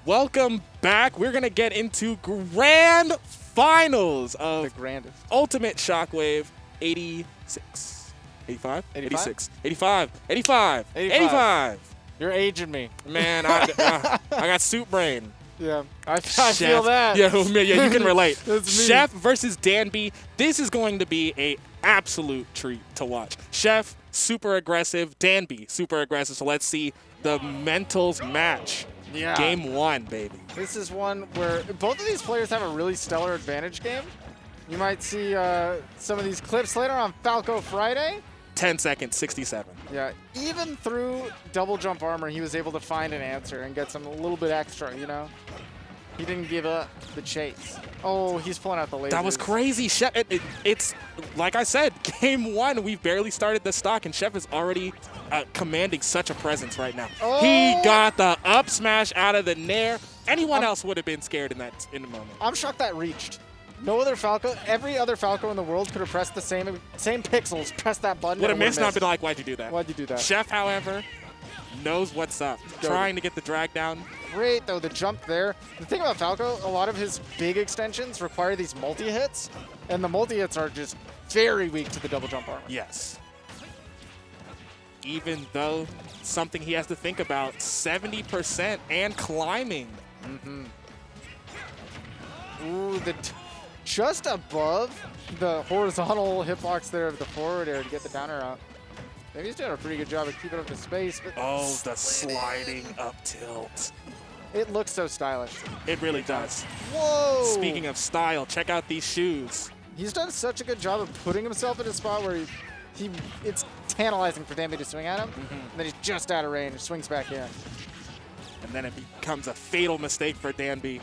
Welcome back. We're going to get into grand finals of the grandest. Ultimate Shockwave 86. 85? 86? 85. 85. 85. You're aging me. Man, I got soup brain. Yeah, I feel that. Yeah, you can relate. That's me. Chef versus Danbi. This is going to be a absolute treat to watch. Chef, super aggressive. Danbi, super aggressive. So let's see the mentals match. Yeah. Game 1, baby. This is one where both of these players have a really stellar advantage game. You might see some of these clips later on Falco Friday. 10 seconds, 67. Yeah, even through double jump armor, he was able to find an answer and get some a little bit extra, you know? He didn't give up the chase. Oh, he's pulling out the lasers. That was crazy. Chef, it's, like I said, game 1, we've barely started the stock, and Chef is already commanding such a presence right now. Oh. He got the up smash out of the nair. Anyone else would have been scared in the moment. I'm shocked that reached. No other Falco, every other Falco in the world could have pressed the same pixels, pressed that button. Would have missed, not been like, why'd you do that? Why'd you do that? Chef, however, knows what's up. Trying to get the drag down. Great, though, the jump there. The thing about Falco, a lot of his big extensions require these multi-hits, and the multi-hits are just very weak to the double jump armor. Yes. Even though something he has to think about, 70% and climbing. Mm-hmm. Ooh, just above the horizontal hitbox there of the forward air to get the downer out. Maybe he's doing a pretty good job of keeping up the space. But oh, the sliding up tilt. It looks so stylish. It really does. Whoa! Speaking of style, check out these shoes. He's done such a good job of putting himself in a spot where it's tantalizing for Danbi to swing at him, and then he's just out of range, swings back in. And then it becomes a fatal mistake for Danbi.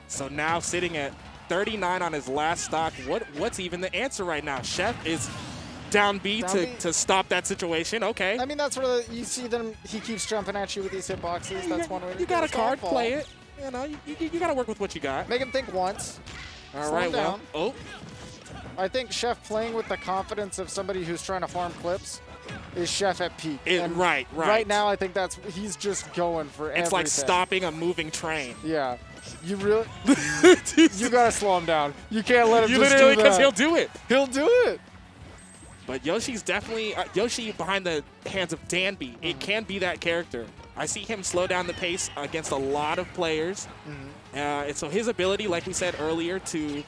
So now sitting at 39 on his last stock, what's even the answer right now? Chef is down B to stop that situation. Okay. I mean, that's where you see them. He keeps jumping at you with these hitboxes. That's one way to You got a card, fall. play it. You know, you got to work with what you got. Make him think once. All right, well, oh. I think Chef playing with the confidence of somebody who's trying to farm clips is Chef at peak. Right. Right now, I think he's just going for everything. It's like stopping a moving train. Yeah. You really, you gotta slow him down. You can't let him you just literally, do that. because he'll do it. He'll do it. But Yoshi's definitely, Yoshi behind the hands of Danbi, it can be that character. I see him slow down the pace against a lot of players. And so his ability, like we said earlier, to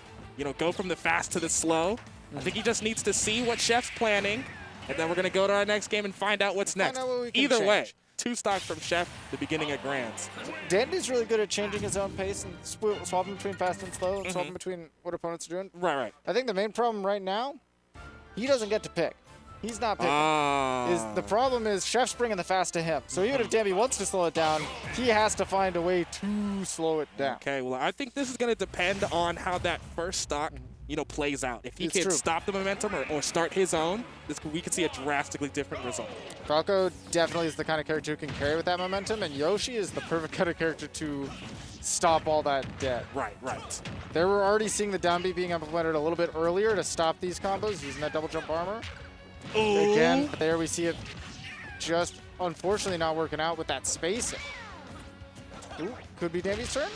go from the fast to the slow, I think he just needs to see what Chef's planning, and then we're going to go to our next game and find out what's next. Either way, 2 stocks from Chef, the beginning of Grands. Danby's really good at changing his own pace and swapping between fast and slow, and swapping between what opponents are doing. Right. I think the main problem right now, he doesn't get to pick. He's not picking. The problem is Chef's bringing the fast to him. So even if Danby wants to slow it down, he has to find a way to slow it down. Okay, well, I think this is going to depend on how that first stock plays out. If he can stop the momentum or start his own, we could see a drastically different result. Falco definitely is the kind of character who can carry with that momentum, and Yoshi is the perfect kind of character to stop all that dead. Right. They were already seeing the down B being implemented a little bit earlier to stop these combos using that double jump armor. Ooh. Again, there we see it just unfortunately not working out with that spacing. Ooh, could be Danby's turn.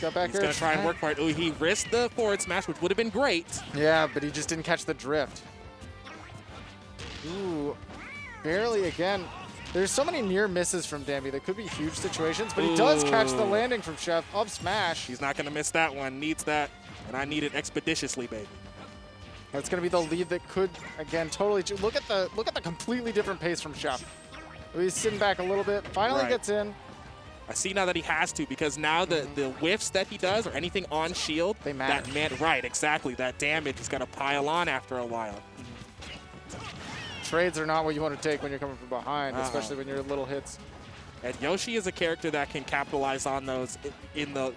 Got back He's going to try and work for it. Ooh, he risked the forward smash, which would have been great. Yeah, but he just didn't catch the drift. Ooh, barely again. There's so many near misses from Danby. That could be huge situations, but he does catch the landing from Chef. Up smash. He's not going to miss that one. Needs that, and I need it expeditiously, baby. That's going to be the lead that could, again, totally. Look at the completely different pace from Chef. He's sitting back a little bit. Finally gets in. I see now that he has to, because now the whiffs that he does or anything on shield, they matter. Right, exactly. That damage is going to pile on after a while. Trades are not what you want to take when you're coming from behind, especially when you're little hits. And Yoshi is a character that can capitalize on those in the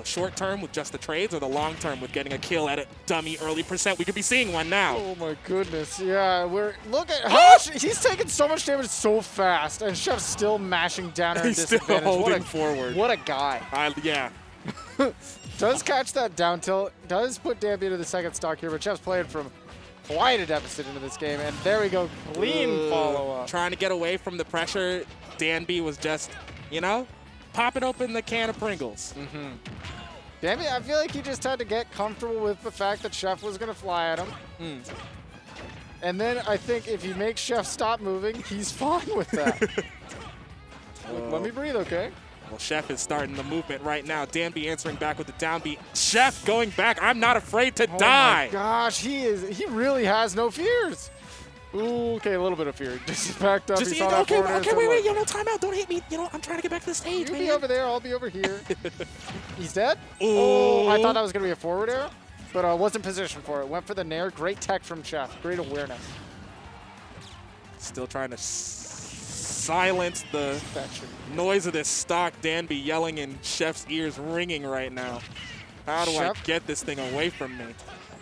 short term with just the trades, or the long term with getting a kill at a dummy early percent. We could be seeing one now. Oh my goodness! Yeah, look at how much he's taking so much damage so fast, and Chef's still mashing down at He's still holding forward. What a guy! Yeah. Does catch that down tilt. Does put Danby into the second stock here, but Chef's playing from quite a deficit into this game, and there we go, clean follow-up. Trying to get away from the pressure. Danby was just, popping open the can of Pringles. Danbi, I feel like he just had to get comfortable with the fact that Chef was going to fly at him. And then I think if he makes Chef stop moving, he's fine with that. Let me breathe, okay? Well, Chef is starting the movement right now. Danbi answering back with the down B. Chef going back. I'm not afraid to die. Oh my gosh, he really has no fears. Ooh, okay, a little bit of fear. Just backed up. Just, okay, wait, you know, timeout. Don't hit me. You know, I'm trying to get back to the stage, You man. be over there, I'll be over here. He's dead? Ooh. Oh, I thought that was going to be a forward air, but I wasn't positioned for it. Went for the nair. Great tech from Chef. Great awareness. Still trying to silence the noise of this stock. Danbi yelling in Chef's ears, ringing right now. How do I get this thing away from me?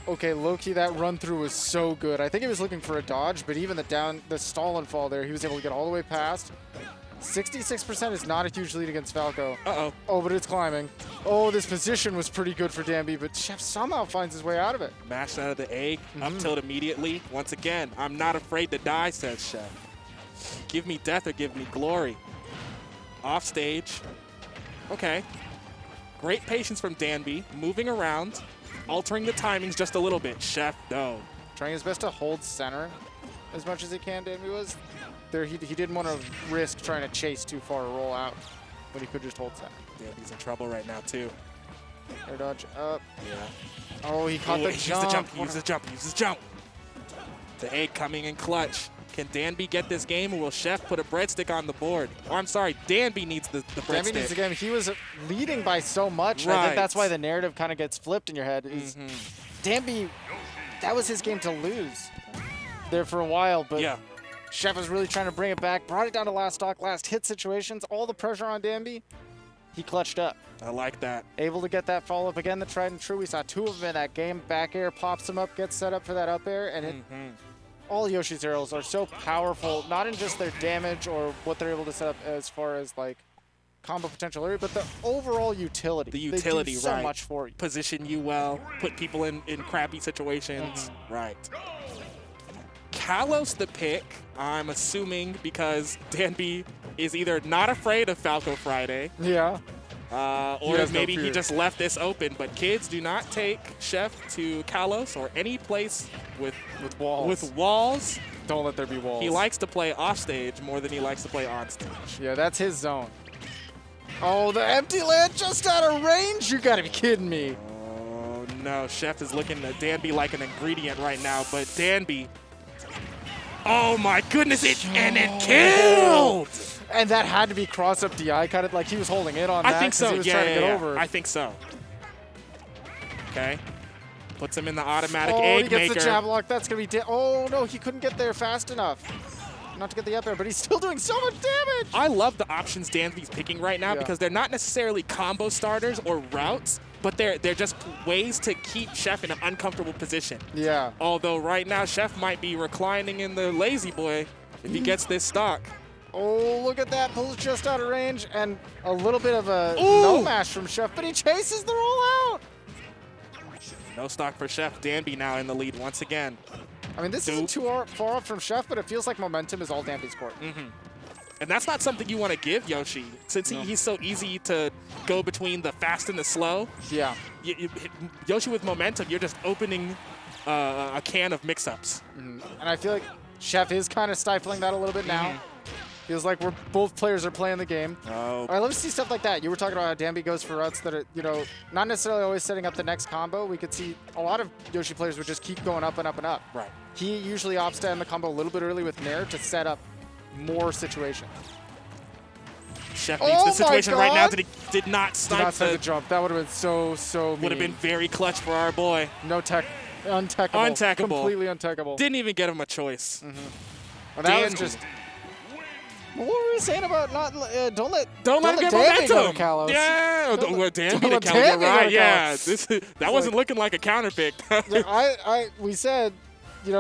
Okay, low-key, that run-through was so good. I think he was looking for a dodge, but even the stall and fall there, he was able to get all the way past. 66% is not a huge lead against Falco. Oh, but it's climbing. Oh, this position was pretty good for Danbi, but Chef somehow finds his way out of it. Mashed out of the egg, up tilt immediately. Once again, I'm not afraid to die, says Chef. Give me death or give me glory. Off stage. Okay. Great patience from Danbi, moving around, altering the timings just a little bit. Chef, no. Trying his best to hold center as much as he can, Danbi was. There, he didn't want to risk trying to chase too far or roll out when he could just hold center. Danbi's in trouble right now, too. Air dodge up. Yeah. Oh, he caught the jump. Use the jump. The egg coming in clutch. Can Danbi get this game, or will Chef put a breadstick on the board? Oh, I'm sorry, Danbi needs the breadstick. Danbi needs the game. He was leading by so much. Right. I think that's why the narrative kind of gets flipped in your head. Is Danbi, that was his game to lose there for a while, but yeah. Chef was really trying to bring it back, brought it down to last stock, last hit situations, all the pressure on Danbi. He clutched up. I like that. Able to get that follow-up again, the tried and true. We saw two of them in that game. Back air pops him up, gets set up for that up air, and it all Yoshi's arrows are so powerful, not in just their damage or what they're able to set up as far as like combo potential area, but the overall utility. The utility, they do so right. much for you. Position you well, put people in crappy situations. Right. Kalos the pick, I'm assuming, because Danbi is either not afraid of Falco Friday. Yeah. Or maybe he just left this open. But kids, do not take Chef to Kalos or any place with walls. Don't let there be walls. He likes to play off stage more than he likes to play on stage. Yeah, that's his zone. Oh, the empty land just out of range? You gotta be kidding me. Oh no, Chef is looking at Danbi like an ingredient right now, but Danbi. Oh my goodness, it killed! And that had to be cross-up DI kind of like he was holding it on that. I think so. He was trying to get over. I think so. Okay. Puts him in the automatic egg egg he gets maker. the jab lock. That's going to be oh, no, he couldn't get there fast enough. Not to get the up air, but he's still doing so much damage. I love the options Danbi's picking right now because they're not necessarily combo starters or routes, but they're just ways to keep Chef in an uncomfortable position. Yeah. Although right now, Chef might be reclining in the lazy boy if he gets this stock. Oh, look at that. Pulls just out of range and a little bit of a no mash from Chef, but he chases the roll out. No stock for Chef. Danbi now in the lead once again. I mean, this isn't too far off from Chef, but it feels like momentum is all Danbi's court. And that's not something you want to give Yoshi, since he's so easy to go between the fast and the slow. Yeah. Yoshi with momentum, you're just opening a can of mix-ups. And I feel like Chef is kind of stifling that a little bit now. Feels like both players are playing the game. Oh. I love to see stuff like that. You were talking about how Danbi goes for routes that are, not necessarily always setting up the next combo. We could see a lot of Yoshi players would just keep going up and up and up. Right. He usually opts to end the combo a little bit early with Nair to set up more situations. Chef needs the situation right now that he did not snipe the jump. That would have been so mean. Would have been very clutch for our boy. No tech. Untechable. Untechable. Completely untechable. Didn't even give him a choice. And that was just... What were we saying about not don't let him get Danbi momentum? Go to Kalos. Yeah, don't let Danbi don't to let Kalos. Danbi You're go right. to Yeah, Kalos. that wasn't looking like a counter pick. We said, he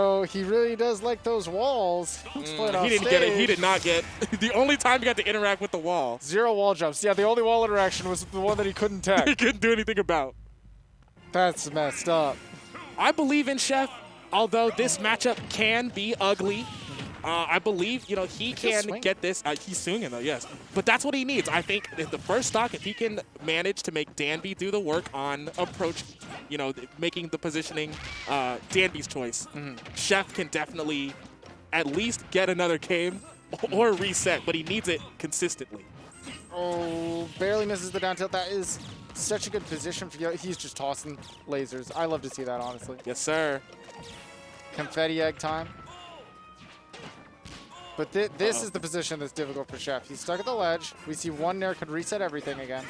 really does like those walls. He didn't get it. He did not get. The only time he got to interact with the wall. 0 wall jumps. Yeah, the only wall interaction was the one that he couldn't tech. He couldn't do anything about. That's messed up. I believe in Chef, although this matchup can be ugly. I believe, you know, he can get this. He's swinging, though, yes. But that's what he needs. I think if the first stock, if he can manage to make Danbi do the work on approach, you know, making the positioning Danbi's choice, Chef can definitely at least get another game or reset, but he needs it consistently. Oh, barely misses the down tilt. That is such a good position for Yoshi. He's just tossing lasers. I love to see that, honestly. Yes, sir. Confetti egg time. But this is the position that's difficult for Chef. He's stuck at the ledge. We see one nair could reset everything again.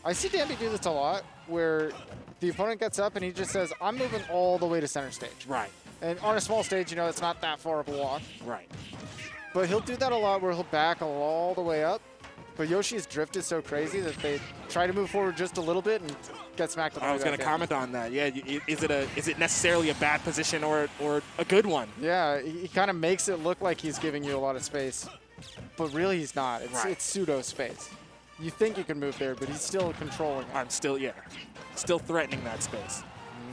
I see Danbi do this a lot, where the opponent gets up and he just says, I'm moving all the way to center stage. Right. And on a small stage, you know, it's not that far of a walk. Right. But he'll do that a lot where he'll back all the way up. But Yoshi's drift is so crazy that they try to move forward just a little bit and get smacked on the way. I was going to comment on that. Yeah, is it necessarily a bad position or a good one? Yeah, he kind of makes it look like he's giving you a lot of space, but really he's not. It's pseudo space. You think you can move there, but he's still controlling it. I'm still threatening that space.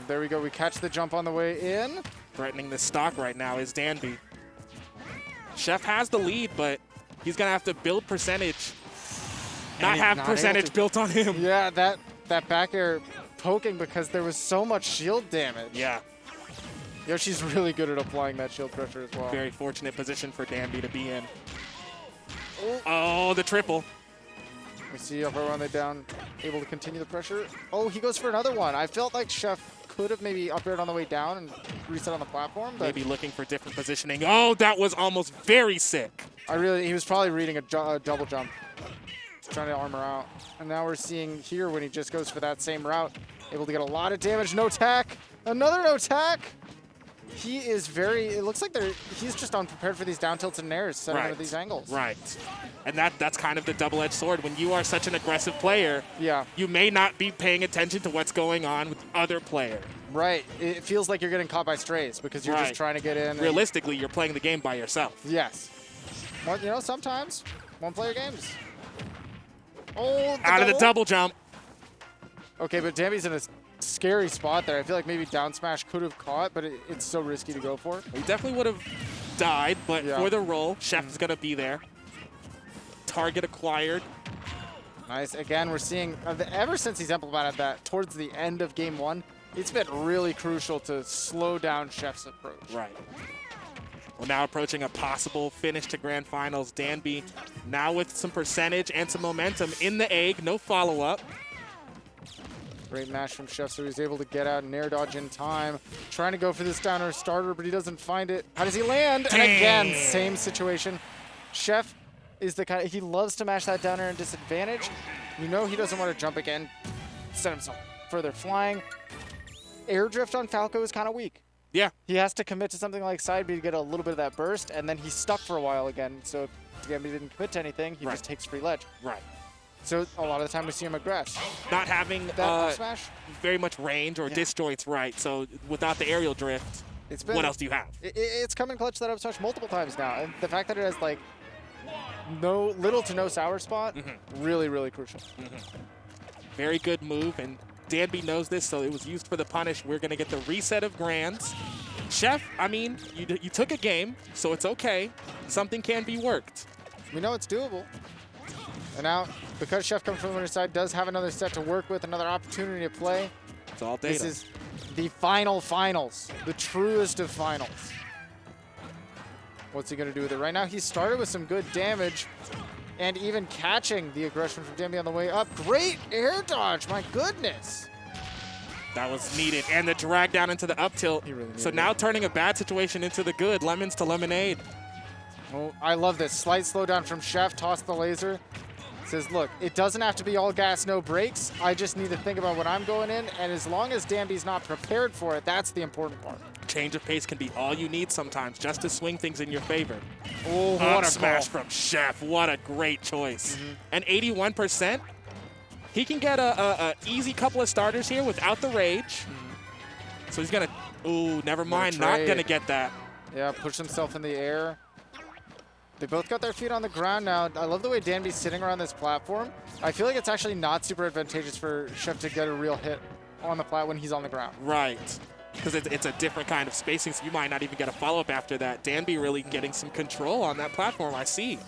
There we go. We catch the jump on the way in. Threatening the stock right now is Danbi. Chef has the lead, but he's going to have to build percentage. Not have percentage built on him. Yeah, that back air poking because there was so much shield damage. Yeah. Yoshi's really good at applying that shield pressure as well. Very fortunate position for Danbi to be in. Oh, the triple. We see up around the down, able to continue the pressure. Oh, he goes for another one. I felt like Chef could have maybe up aired on the way down and reset on the platform. But maybe looking for different positioning. Oh, that was almost very sick. He was probably reading a double jump. Trying to armor out. And now we're seeing here when he just goes for that same route, able to get a lot of damage. No tack. Another no tack. He is it looks like he's just unprepared for these down tilts and nairs, setting him at these angles. Right. And that's kind of the double-edged sword. When you are such an aggressive player, you may not be paying attention to what's going on with the other player. Right. It feels like you're getting caught by strays because you're just trying to get in. Realistically, you're playing the game by yourself. Yes. Well, you know, sometimes one-player games. Oh, out of the double jump. Okay, but Danbi's in a scary spot there. I feel like maybe down smash could have caught, but it's so risky to go for. He definitely would have died, but for the roll, Chef is going to be there. Target acquired. Nice. Again, we're seeing, ever since he's implemented that towards the end of game one, it's been really crucial to slow down Chef's approach. Right. We're now approaching a possible finish to Grand Finals. Danbi now with some percentage and some momentum in the egg. No follow-up. Great mash from Chef, so he's able to get out and air dodge in time. Trying to go for this down air starter, but he doesn't find it. How does he land? Dang. And again, same situation. Chef is the kind he loves to mash that down air in disadvantage. You know he doesn't want to jump again, send himself further flying. Air drift on Falco is kind of weak. Yeah. He has to commit to something like side B to get a little bit of that burst, and then he's stuck for a while again. So if Danbi didn't commit to anything, he just takes free ledge. Right. So a lot of the time we see him aggress. Not having smash? Very much range or disjoints, right. So without the aerial drift, what else do you have? It's come in clutch that I've touched multiple times now. And the fact that it has like little to no sour spot, really, really crucial. Very good move, and Danbi knows this, so it was used for the punish. We're going to get the reset of Grands. Chef, I mean, you took a game, so it's okay. Something can be worked. We know it's doable. And now, because Chef comes from the winner's side, does have another set to work with, another opportunity to play. It's all data. This is the final finals, the truest of finals. What's he going to do with it? Right now, he started with some good damage and even catching the aggression from Danbi on the way up. Great air dodge, my goodness. That was needed. And the drag down into the up tilt. So now turning a bad situation into the good. Lemons to lemonade. Oh, I love this. Slight slowdown from Chef. Toss the laser. Says, look, it doesn't have to be all gas, no brakes. I just need to think about what I'm going in. And as long as Danbi's not prepared for it, that's the important part. Change of pace can be all you need sometimes just to swing things in your favor. Oh, what a smash from Chef. What a great choice. And 81%. He can get a easy couple of starters here without the rage. So he's going to, ooh, never mind, not going to get that. Yeah, push himself in the air. They both got their feet on the ground now. I love the way Danbi's sitting around this platform. I feel like it's actually not super advantageous for Chef to get a real hit on the plat when he's on the ground. Right. because it's a different kind of spacing, so you might not even get a follow-up after that. Danbi really getting some control on that platform, I see.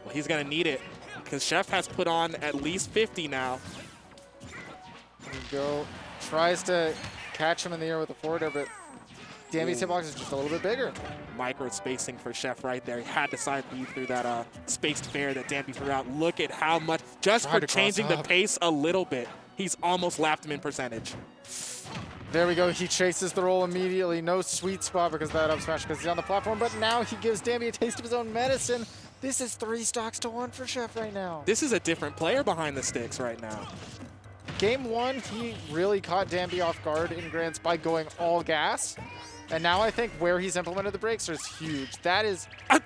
Well, he's going to need it because Chef has put on at least 50 now. There you go. Tries to catch him in the air with the forward air, but Danbi's hitbox is just a little bit bigger. Micro spacing for Chef right there. He had to side B through that spaced fair that Danbi threw out. Look at how much, just for changing the pace a little bit, he's almost lapped him in percentage. There we go. He chases the roll immediately. No sweet spot because of that up smash because he's on the platform, but now he gives Danbi a taste of his own medicine. This is 3 stocks to 1 for Chef right now. This is a different player behind the sticks right now. Game 1, he really caught Danbi off guard in Grants by going all gas. And now I think where he's implemented the breaks is huge. That is... All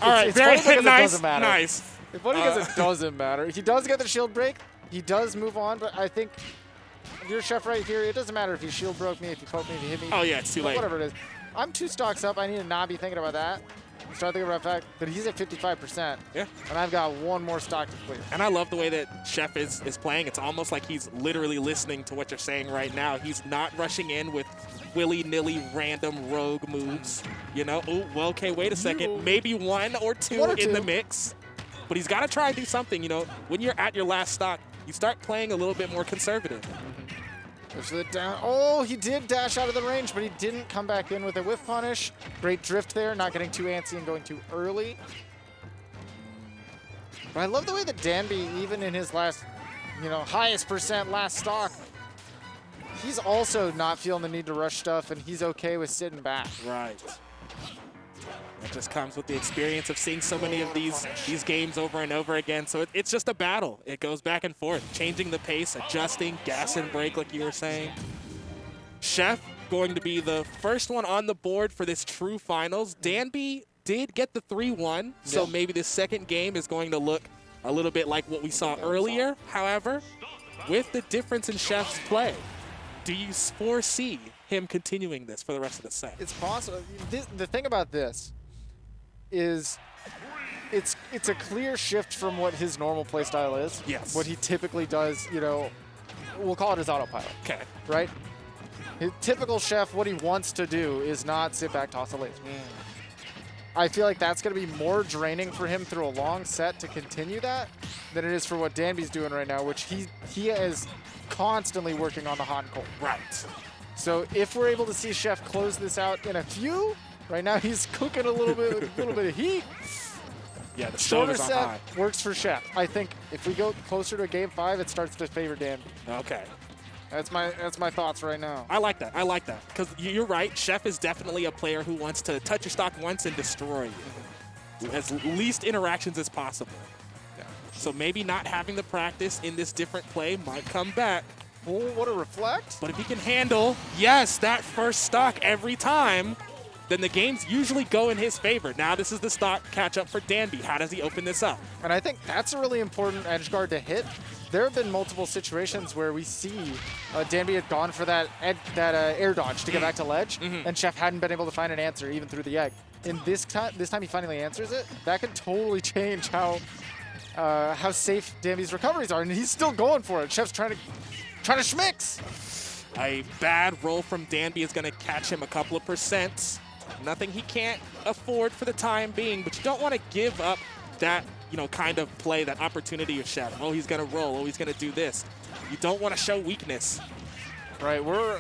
right, very nice. Nice. It's funny because it doesn't matter. He does get the shield break. He does move on, but I think your Chef right here, it doesn't matter if he shield broke me, if he poked me, if he hit me. Oh, yeah, it's too late. Whatever it is. I'm 2 stocks up. I need to not be thinking about that. Start thinking about the fact that he's at 55%. Yeah. And I've got 1 more stock to clear. And I love the way that Chef is playing. It's almost like he's literally listening to what you're saying right now. He's not rushing in with willy-nilly random rogue moves. You know, oh, well, okay, wait a second. Maybe 1 or 2 in the mix. But he's got to try and do something. You know, when you're at your last stock, you start playing a little bit more conservative. Goes for the down. Oh, he did dash out of the range, but he didn't come back in with a whiff punish. Great drift there, not getting too antsy and going too early. But I love the way that Danbi, even in his last, you know, highest percent last stock, he's also not feeling the need to rush stuff, and he's okay with sitting back. Right. It just comes with the experience of seeing so many of these games over and over again. So it's just a battle. It goes back and forth, changing the pace, adjusting, gas and brake like you were saying. Chef going to be the first one on the board for this true finals. Danbi did get the 3-1, so maybe this second game is going to look a little bit like what we saw earlier. However, with the difference in Chef's play, do you foresee him continuing this for the rest of the set? It's possible. The thing about this is it's a clear shift from what his normal play style is. Yes. What he typically does, you know, we'll call it his autopilot. Okay. Right? His typical Chef, what he wants to do is not sit back, toss a laser. I feel like that's going to be more draining for him through a long set to continue that than it is for what Danbi's doing right now, which he is constantly working on the hot and cold. Right. So if we're able to see Chef close this out in a few, right now he's cooking a little bit with a little bit of heat. Yeah, the shorter set set works for Chef. I think if we go closer to a game 5, it starts to favor Danbi. Okay. That's my thoughts right now. I like that. I like that. Because you're right. Chef is definitely a player who wants to touch your stock once and destroy you. As least interactions as possible. Yeah. So maybe not having the practice in this different play might come back. Oh, what a reflect. But if he can handle, yes, that first stock every time, then the games usually go in his favor. Now this is the stock catch-up for Danbi. How does he open this up? And I think that's a really important edge guard to hit. There have been multiple situations where we see Danbi had gone for that air dodge to get back to ledge, and Chef hadn't been able to find an answer even through the egg. And this time he finally answers it. That could totally change how safe Danbi's recoveries are, and he's still going for it. Chef's trying to schmicks. A bad roll from Danbi is going to catch him a couple of percents. Nothing he can't afford for the time being, but you don't want to give up that, you know, kind of play, that opportunity of Chef. Oh, he's going to roll. Oh, he's going to do this. You don't want to show weakness. Right, we're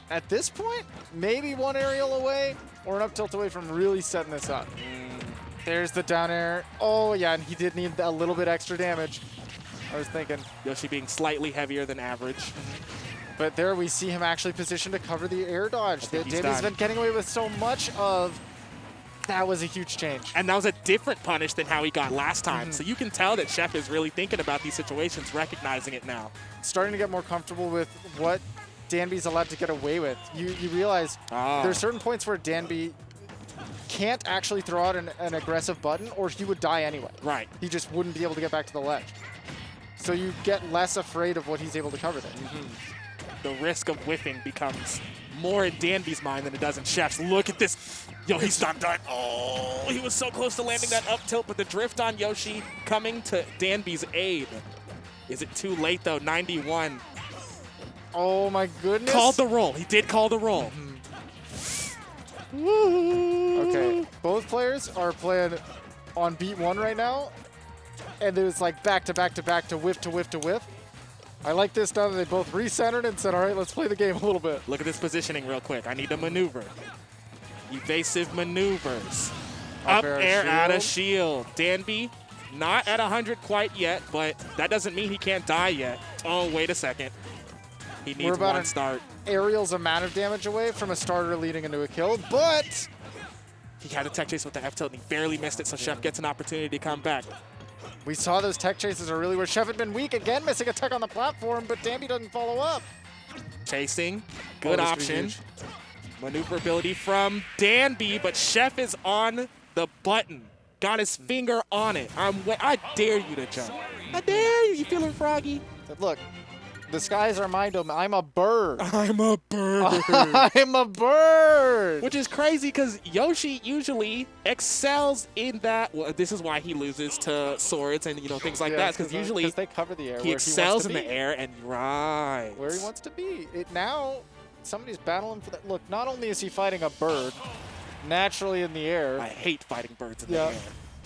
at this point maybe 1 aerial away or an up tilt away from really setting this up. There's the down air. Oh, yeah, and he did need a little bit extra damage. I was thinking. Yoshi being slightly heavier than average. But there we see him actually positioned to cover the air dodge that Danbi's been getting away with so much of. That was a huge change. And that was a different punish than how he got last time. So you can tell that Chef is really thinking about these situations, recognizing it now. Starting to get more comfortable with what Danbi's allowed to get away with. You realize there are certain points where Danbi can't actually throw out an aggressive button or he would die anyway. Right. He just wouldn't be able to get back to the ledge. So you get less afraid of what he's able to cover there. The risk of whiffing becomes more in Danbi's mind than it does in Chef's. Look at this. Yo, he's not done. Oh, he was so close to landing that up tilt, but the drift on Yoshi coming to Danbi's aid. Is it too late, though? 91. Oh my goodness. Called the roll. He did call the roll. Okay, both players are playing on beat 1 right now, and it was like back to back to back to whiff to whiff to whiff. I like this now that they both recentered and said, all right, let's play the game a little bit. Look at this positioning real quick. I need to maneuver. Evasive maneuvers. Up air out of shield. Danbi, not at 100 quite yet, but that doesn't mean he can't die yet. Oh, wait a second. He needs one start. Aerial's amount of damage away from a starter leading into a kill, but he had a tech chase with the F tilt and he barely missed it, so Chef gets an opportunity to come back. We saw those tech chases are really where Chef had been weak. Again, missing a tech on the platform, but Danbi doesn't follow up. Chasing, good option. Maneuverability from Danbi, but Chef is on the button. Got his finger on it. I dare you to jump. I dare you. You feeling froggy? Look, the skies are my domain. I'm a bird. I'm a bird. I'm a bird. Which is crazy because Yoshi usually excels in that. Well, this is why he loses to swords and things like that. Because usually they cover the air. He excels in the air and where he wants to be. Now somebody's battling for that. Look, not only is he fighting a bird naturally in the air. I hate fighting birds in the air.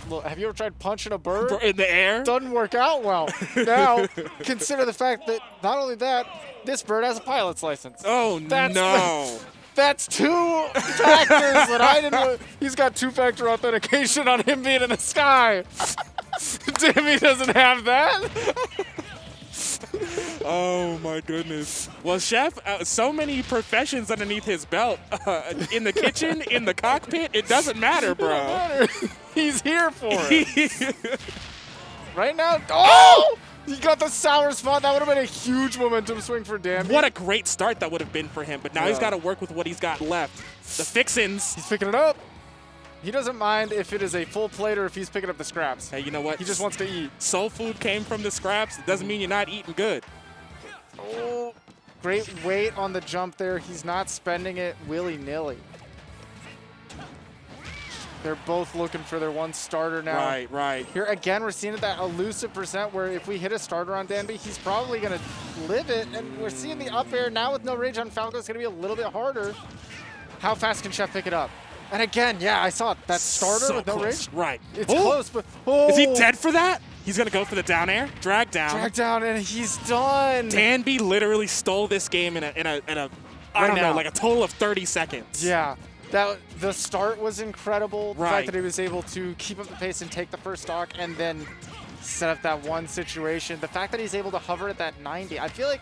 Look, have you ever tried punching a bird? In the air? Doesn't work out well. Now, consider the fact that not only that, this bird has a pilot's license. Oh, no. That's 2 factors that I didn't. He's got 2-factor authentication on him being in the sky. Danbi doesn't have that. Oh my goodness. Well, Chef, so many professions underneath his belt. In the kitchen, in the cockpit, it doesn't matter, bro. It doesn't matter. He's here for it. Right now, oh! He got the sour spot. That would have been a huge momentum swing for Danbi. What a great start that would have been for him, but now he's got to work with what he's got left. The fixins. He's picking it up. He doesn't mind if it is a full plate or if he's picking up the scraps. Hey, you know what? He just wants to eat. Soul food came from the scraps. It doesn't mean you're not eating good. Oh, great weight on the jump there. He's not spending it willy-nilly. They're both looking for their one starter now. Right. Here again, we're seeing that elusive percent where if we hit a starter on Danbi, he's probably going to live it. And we're seeing the up air now with no range on Falco. It's going to be a little bit harder. How fast can Chef pick it up? And again, yeah, I saw that starter with no range. Right. It's close, but is he dead for that? He's going to go for the down air. Drag down, and he's done. Danbi literally stole this game in a I don't know, like a total of 30 seconds. Yeah. The start was incredible. The Right. fact that he was able to keep up the pace and take the first stock and then set up that one situation. The fact that he's able to hover at that 90. I feel like,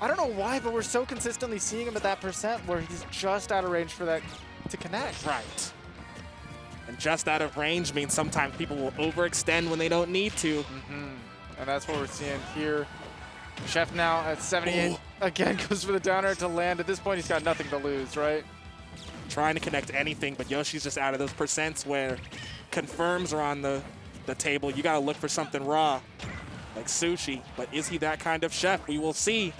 I don't know why, but we're so consistently seeing him at that percent where he's just out of range for that to connect. Right. And just out of range means sometimes people will overextend when they don't need to. And that's what we're seeing here. Chef now at 78. Again, goes for the down air to land. At this point, he's got nothing to lose, right? Trying to connect anything, but Yoshi's just out of those percents where confirms are on the table. You got to look for something raw, like sushi. But is he that kind of chef? We will see.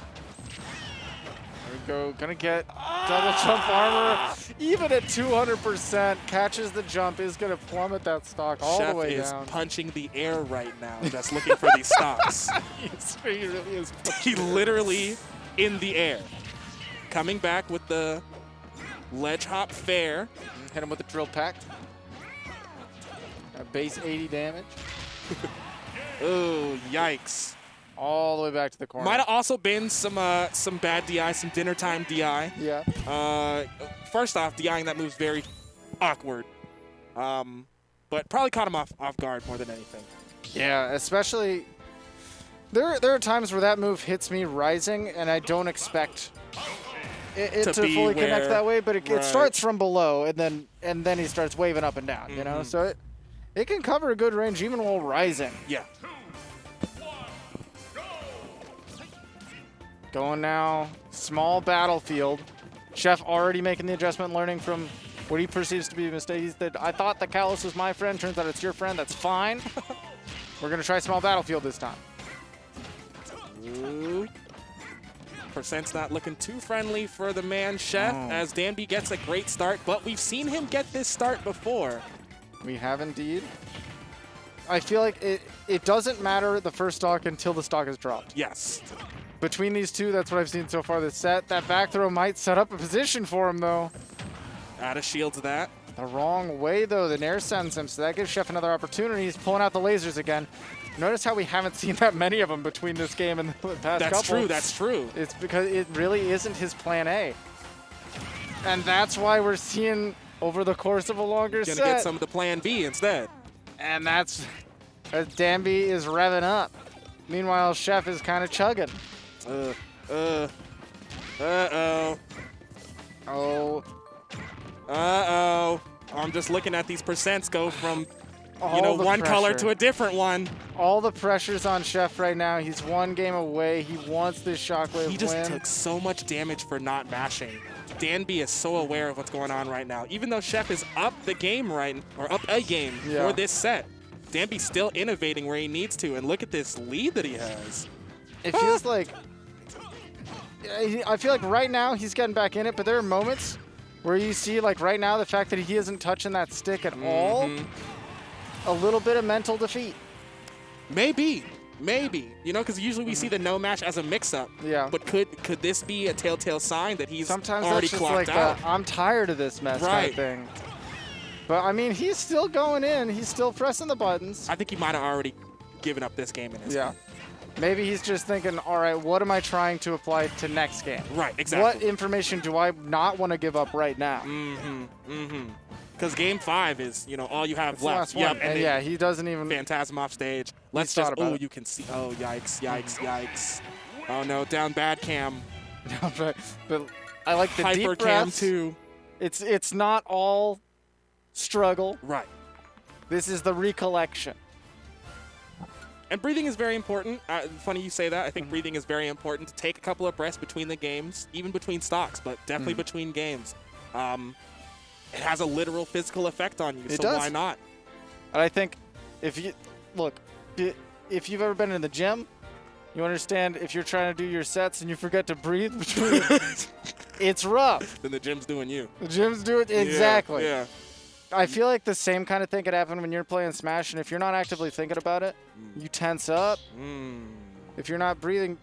There we go. Gonna get double jump armor. Even at 200%, catches the jump, is gonna plummet that stock all the way down. Chef is punching the air right now, just looking for these stocks. He really is. He literally in the air. Coming back with the ledge hop fair. Hit him with the drill pack. Base 80 damage. Oh, yikes. All the way back to the corner. Might have also been some bad DI, some dinner time DI. Yeah. First off, DIing that move's very awkward. But probably caught him off guard more than anything. Yeah, especially there are times where that move hits me rising and I don't expect it to fully connect that way, but it starts from below and then he starts waving up and down, you know? So it can cover a good range even while rising. Yeah. Going now, small battlefield. Chef already making the adjustment, learning from what he perceives to be a mistake. He said, I thought the Callus was my friend. Turns out it's your friend. That's fine. We're going to try small battlefield this time. Ooh. Percent's not looking too friendly for the man Chef as Danbi gets a great start, but we've seen him get this start before. We have indeed. I feel like it doesn't matter the first stock until the stock is dropped. Yes. between these two, that's what I've seen so far this set. That back throw might set up a position for him, though. Out of shields that. The wrong way, though. The Nair sends him, so that gives Chef another opportunity. He's pulling out the lasers again. Notice how we haven't seen that many of them between this game and the past couple. That's true, that's true. It's because it really isn't his plan A. And that's why we're seeing, over the course of a longer set. Gonna get some of the plan B instead. And that's as Danbi is revving up. Meanwhile, Chef is kind of chugging. Uh-oh. Oh. Uh-oh. I'm just looking at these percents go from, one pressure. color to a different one. All the pressure's on Chef right now. He's one game away. He wants this Shockwave He just win. took so much damage for not mashing. Danbi is so aware of what's going on right now. Even though Chef is up the game up a game for this set, Danbi's still innovating where he needs to. And look at this lead that he has. It feels like, I feel like right now he's getting back in it, but there are moments where you see, like right now, the fact that he isn't touching that stick at all, a little bit of mental defeat. Maybe. Because usually we see the no match as a mix-up. Yeah. But could this be a telltale sign that he's Sometimes already that's just clocked like out? I'm tired of this mess kind of thing. But I mean, he's still going in. He's still pressing the buttons. I think he might have already given up this game in his game. Maybe he's just thinking, all right, what am I trying to apply to next game? Right, exactly. What information do I not want to give up right now? Because game 5 is, all you have left. Yep, and he doesn't even. Phantasm off stage. Let's just, you can see. Oh, yikes. Oh, no, down bad cam. but I like the Hyper deep cam breaths. too. It's not all struggle. Right. This is the recollection. And breathing is very important. Funny you say that. I think breathing is very important to take a couple of breaths between the games, even between stocks, but definitely between games. It has a literal physical effect on you, so why not? And I think if you've ever been in the gym, you understand if you're trying to do your sets and you forget to breathe between it's rough. Then the gym's doing you. The gym's doing exactly. Yeah. I feel like the same kind of thing could happen when you're playing Smash, and if you're not actively thinking about it, you tense up. If you're not breathing,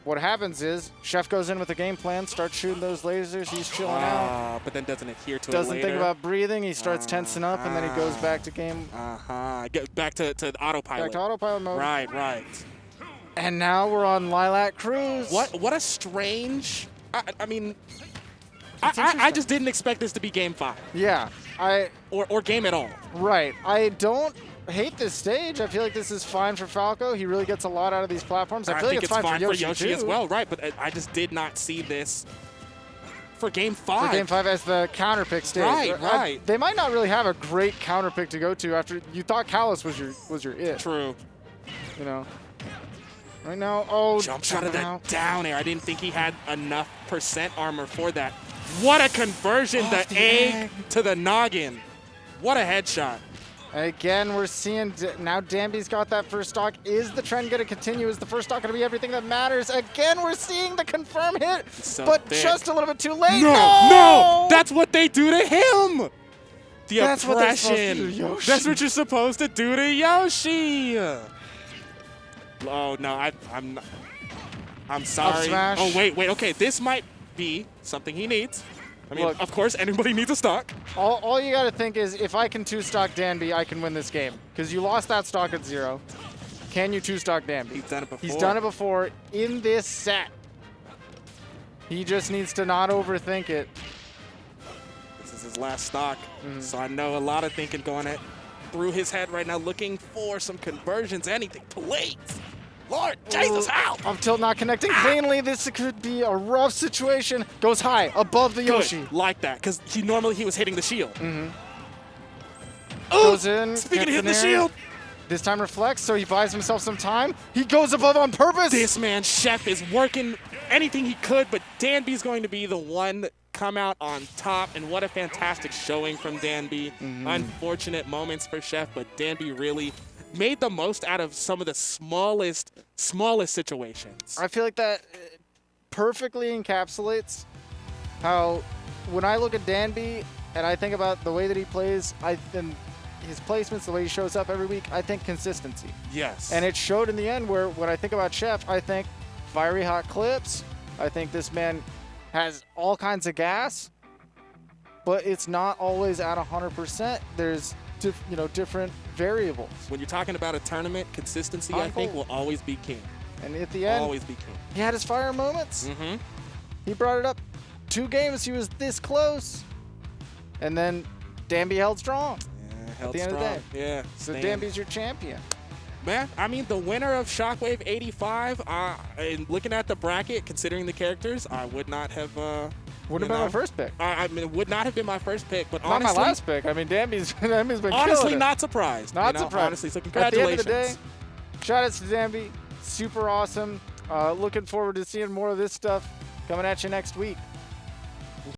what happens is Chef goes in with a game plan, starts shooting those lasers, he's chilling out. But then doesn't adhere to it Doesn't later. think about breathing, he starts tensing up, and then he goes back to game. Get back to autopilot. Back to autopilot mode. Right. And now we're on Lilac Cruise. What a strange. I mean, It's I just didn't expect this to be game 5. Yeah, or game at all. Right. I don't hate this stage. I feel like this is fine for Falco. He really gets a lot out of these platforms. I feel like think it's fine for Yoshi, as well, right? But I just did not see this for game 5. For game 5 as the counter pick stage. Right. They might not really have a great counter pick to go to after you thought Callus was your it. True. Right now, jump shot of the down air. I didn't think he had enough percent armor for that. What a conversion, the egg to the noggin. What a headshot. Again, we're seeing now Danbi's got that first stock. Is the trend going to continue? Is the first stock going to be everything that matters? Again, we're seeing the confirm hit, but just a little bit too late. No! That's what they do to him. The That's oppression. what they're supposed to do to Yoshi. That's what you're supposed to do to Yoshi. Oh, no, I'm sorry. Oh, wait. Okay, this might be something he needs. I mean, Look, of course, anybody needs a stock. All you got to think is, if I can 2-stock Danbi, I can win this game. Because you lost that stock at 0. Can you 2-stock Danbi? He's done it before. He's done it before in this set. He just needs to not overthink it. This is his last stock. So I know a lot of thinking going through his head right now, looking for some conversions, anything. Please. Lord Jesus, help! Up tilt not connecting cleanly. This could be a rough situation. Goes high, above the Yoshi. Like that, because normally he was hitting the shield. Goes in. Speaking of hitting the shield. This time reflects, so he buys himself some time. He goes above on purpose. This man, Chef, is working anything he could, but Danbi's going to be the one that come out on top, and what a fantastic showing from Danbi. Unfortunate moments for Chef, but Danbi really made the most out of some of the smallest situations. I feel like that perfectly encapsulates how, when I look at Danbi and I think about the way that he plays, and his placements, the way he shows up every week, I think consistency. Yes. And it showed in the end where, when I think about Chef, I think fiery hot clips. I think this man has all kinds of gas, but it's not always at 100%. There's different variables. When you're talking about a tournament, consistency, I think, will always be king. And at the end, always be king. He had his fire moments. Mm-hmm. He brought it up 2 games. He was this close. And then Danbi held strong at the end of the day. Yeah. So Danbi's your champion. Man, I mean, the winner of Shockwave 85, and looking at the bracket, considering the characters, I would not have... Wouldn't have been my first pick. I mean, it would not have been my first pick, but not honestly... my last pick. I mean, Danbi's been honestly, killing it. not surprised. Not surprised. Honestly, so congratulations. At the end of the day, shout outs to Danbi. Super awesome. Looking forward to seeing more of this stuff coming at you next week.